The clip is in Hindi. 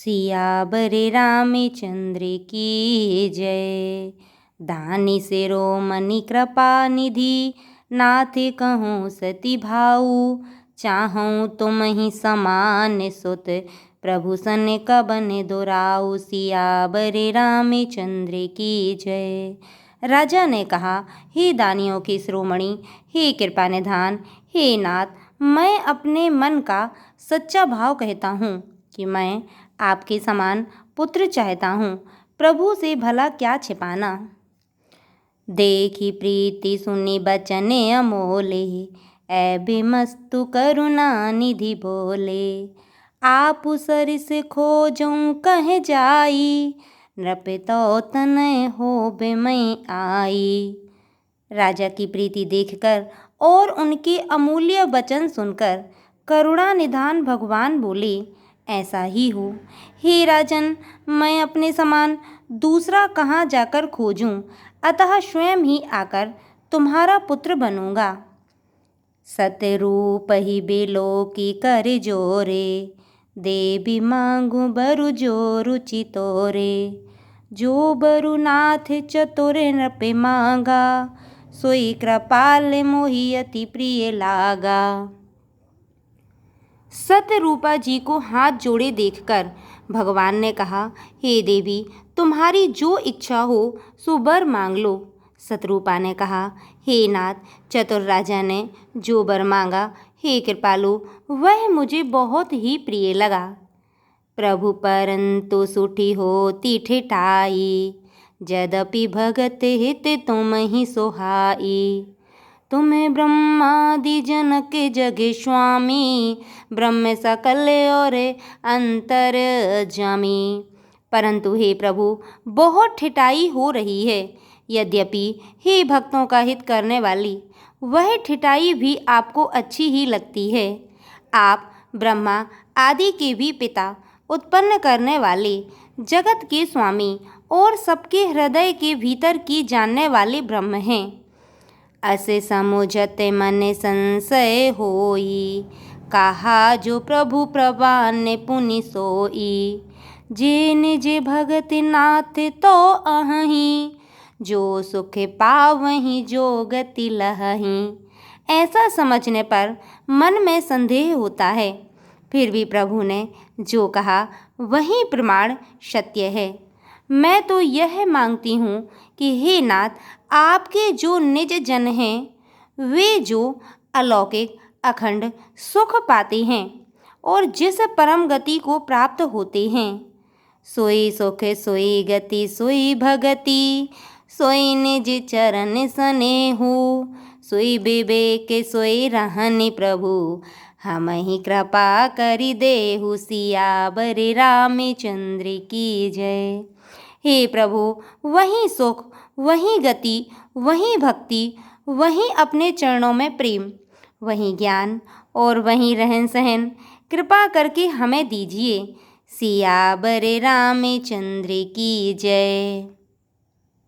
सियावर रामचंद्र की जय। दानी शिरोमणि कृपा निधि, नाथ कहूँ सती भाऊ। चाहूँ तुम ही समान सुत, प्रभु सन कबन दुराऊ। सियावर रामचंद्र की जय। राजा ने कहा, हे दानियों के शिरोमणि, हे कृपा निधान, हे नाथ, मैं अपने मन का सच्चा भाव कहता हूँ कि मैं आपके समान पुत्र चाहता हूँ। प्रभु से भला क्या छिपाना। देखी प्रीति सुनी बचन अमोले, ऐ मस्तु करुणा निधि बोले। आप सरिस खोजऊँ कह जाई, नृप तो तनय होबे मैं आई। राजा की प्रीति देखकर और उनके अमूल्य वचन सुनकर करुणा निधान भगवान बोले, ऐसा ही हो। हे राजन, मैं अपने समान दूसरा कहाँ जाकर खोजूं, अतः स्वयं ही आकर तुम्हारा पुत्र बनूंगा। सतरूप ही बेलो की कर जोरे, देवी मांगू बरु जो रुचि तोरे। जो बरु नाथ चतुर नृप मांगा, सोई कृपाल मोहि अति प्रिय लागा। सतरूपा जी को हाथ जोड़े देखकर भगवान ने कहा, हे देवी, तुम्हारी जो इच्छा हो सो वर मांग लो। सतरूपा ने कहा, हे नाथ, चतुर राजा ने जो वर मांगा, हे कृपालु, वह मुझे बहुत ही प्रिय लगा। प्रभु परंतु सुठी होती ठिठाई, यद्यपि भगत हित तुम ही सोहाई। तुम्हें ब्रह्मादि जनक जगे स्वामी, ब्रह्म सकल और अंतर जामी। परंतु हे प्रभु, बहुत ठिठाई हो रही है। यद्यपि हे भक्तों का हित करने वाली, वह ठिठाई भी आपको अच्छी ही लगती है। आप ब्रह्मा आदि के भी पिता, उत्पन्न करने वाले, जगत के स्वामी और सबके हृदय के भीतर की जानने वाले ब्रह्म हैं। असे समुझत मन संशय होई, कहा जो प्रभु प्रवान पुनि सोई। जे निज भगत नाथ तो अहहीं, जो सुख पावहीं जो गति लहहीं। ऐसा समझने पर मन में संदेह होता है, फिर भी प्रभु ने जो कहा वही प्रमाण सत्य है। मैं तो यह मांगती हूँ कि हे नाथ, आपके जो निज जन हैं, वे जो अलौकिक अखंड सुख पाते हैं और जिस परम गति को प्राप्त होते हैं, सोई सुख सोई गति सोई भगति। सोई निज चरण स्नेहु, सोई विवेक सोई रहनि प्रभु। हम ही कृपा करि देहु, सियावर रामचंद्र की जय। हे प्रभु, वही सुख, वही गति, वही भक्ति, वही अपने चरणों में प्रेम, वही ज्ञान और वही रहन सहन कृपा करके हमें दीजिए। सियावर रामचंद्र की जय।